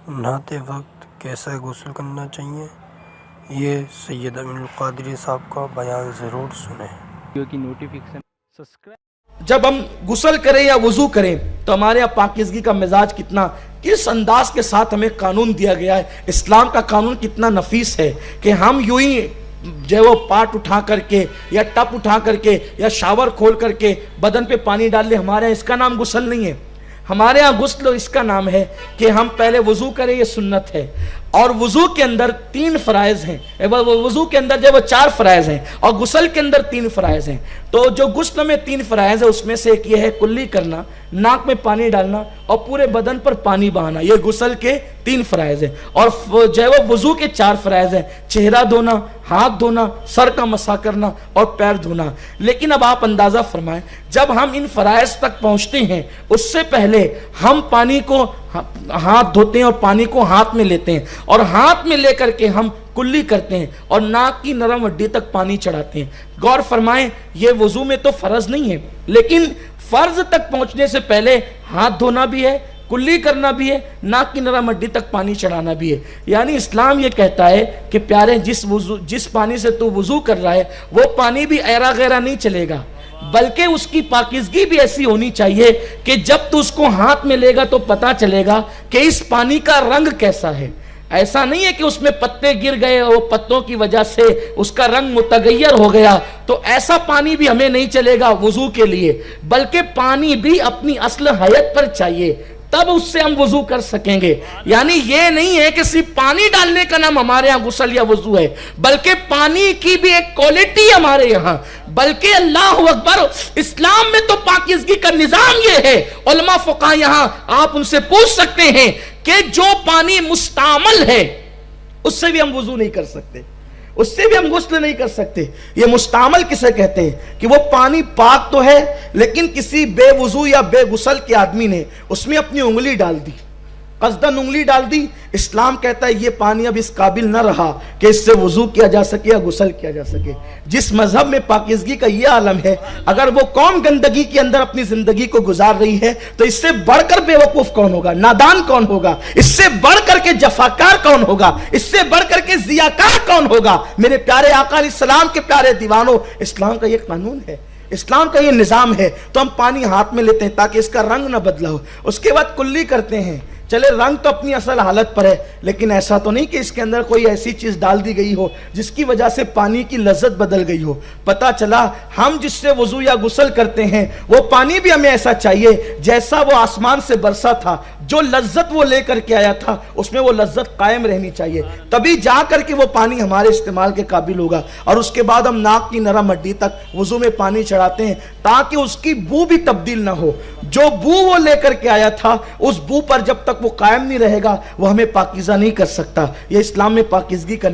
نہاتے وقت کیسا غسل کرنا چاہیے، یہ سید امین القادری صاحب کا بیان ضرور سنیں۔ کی نوٹیفیکیشن جب ہم غسل کریں یا وضو کریں تو ہمارے یہاں پاکیزگی کا مزاج کتنا، کس انداز کے ساتھ ہمیں قانون دیا گیا ہے۔ اسلام کا قانون کتنا نفیس ہے کہ ہم یوں ہی جو وہ پاٹ اٹھا کر کے یا ٹپ اٹھا کر کے یا شاور کھول کر کے بدن پہ پانی ڈال لیں، ہمارے یہاں اس کا نام غسل نہیں ہے۔ ہمارے ہاں غسل اس کا نام ہے کہ ہم پہلے وضو کریں، یہ سنت ہے۔ اور وضو کے اندر 3 فرائض ہیں، وضو کے اندر جو 4 فرائض ہیں اور غسل کے اندر 3 فرائض ہیں۔ تو جو غسل میں 3 فرائض ہیں اس میں سے ایک یہ ہے کلی کرنا، ناک میں پانی ڈالنا اور پورے بدن پر پانی بہانا، یہ غسل کے 3 فرائض ہیں۔ اور جو ہے وہ وضو کے 4 فرائض ہیں، چہرہ دھونا، ہاتھ دھونا، سر کا مسح کرنا اور پیر دھونا۔ لیکن اب آپ اندازہ فرمائیں، جب ہم ان فرائض تک پہنچتے ہیں اس سے پہلے ہم پانی کو ہاتھ دھوتے ہیں اور پانی کو ہاتھ میں لیتے ہیں اور ہاتھ میں لے کر کے ہم کلی کرتے ہیں اور ناک کی نرم ہڈی تک پانی چڑھاتے ہیں۔ غور فرمائیں، یہ وضو میں تو فرض نہیں ہے، لیکن فرض تک پہنچنے سے پہلے ہاتھ دھونا بھی ہے، کلی کرنا بھی ہے، ناک کی نرم ہڈی تک پانی چڑھانا بھی ہے۔ یعنی اسلام یہ کہتا ہے کہ پیارے جس پانی سے تو وضو کر رہا ہے وہ پانی بھی ایرا غیرہ نہیں چلے گا، بلکہ اس کی پاکیزگی بھی ایسی ہونی چاہیے کہ جب تو اس کو ہاتھ میں لے گا تو پتا چلے گا کہ اس پانی کا رنگ کیسا ہے۔ ایسا نہیں ہے کہ اس میں پتے گر گئے اور پتوں کی وجہ سے اس کا رنگ متغیر ہو گیا، تو ایسا پانی بھی ہمیں نہیں چلے گا وضو کے لیے، بلکہ پانی بھی اپنی اصل حیت پر چاہیے، تب اس سے ہم وضو کر سکیں گے۔ یعنی یہ نہیں ہے کہ صرف پانی ڈالنے کا نام ہمارے ہاں غسل یا وضو ہے، بلکہ پانی کی بھی ایک کوالٹی ہمارے یہاں، بلکہ اللہ اکبر، اسلام میں تو پاکیزگی کا نظام یہ ہے۔ علماء فقہاء یہاں آپ ان سے پوچھ سکتے ہیں کہ جو پانی مستعمل ہے اس سے بھی ہم وضو نہیں کر سکتے، اس سے بھی ہم غسل نہیں کر سکتے۔ یہ مستعمل کسے کہتے ہیں کہ وہ پانی پاک تو ہے لیکن کسی بے وضو یا بے غسل کے آدمی نے اس میں اپنی انگلی ڈال دی، قصداً انگلی ڈال دی۔ اسلام کہتا ہے یہ پانی اب اس قابل نہ رہا کہ اس سے وضو کیا جا سکے یا غسل کیا جا سکے۔ جس مذہب میں پاکیزگی کا یہ عالم ہے، اگر وہ قوم گندگی کے اندر اپنی زندگی کو گزار رہی ہے تو اس سے بڑھ کر بے وقوف کون ہوگا، نادان کون ہوگا، اس سے بڑھ کر کے جفاکار کون ہوگا، اس سے بڑھ کر کے ضیاکار کون ہوگا۔ میرے پیارے آقا علیہ السلام کے پیارے دیوانوں، اسلام کا یہ قانون ہے، اسلام کا یہ نظام ہے۔ تو ہم پانی ہاتھ میں لیتے ہیں تاکہ اس کا رنگ نہ بدلا ہو، اس کے بعد کلی کرتے ہیں۔ چلے رنگ تو اپنی اصل حالت پر ہے، لیکن ایسا تو نہیں کہ اس کے اندر کوئی ایسی چیز ڈال دی گئی ہو جس کی وجہ سے پانی کی لذت بدل گئی ہو۔ پتہ چلا ہم جس سے وضو یا غسل کرتے ہیں وہ پانی بھی ہمیں ایسا چاہیے جیسا وہ آسمان سے برسا تھا، جو لذت وہ لے کر کے آیا تھا اس میں وہ لذت قائم رہنی چاہیے، تبھی جا کر کے وہ پانی ہمارے استعمال کے قابل ہوگا۔ اور اس کے بعد ہم ناک کی نرم ہڈی تک وضو میں پانی چڑھاتے ہیں تاکہ اس کی بو بھی تبدیل نہ ہو۔ جو بو وہ لے کر کے آیا تھا اس بو پر جب تک وہ قائم نہیں رہے گا وہ ہمیں پاکیزہ نہیں کر سکتا۔ یہ اسلام میں پاکیزگی کا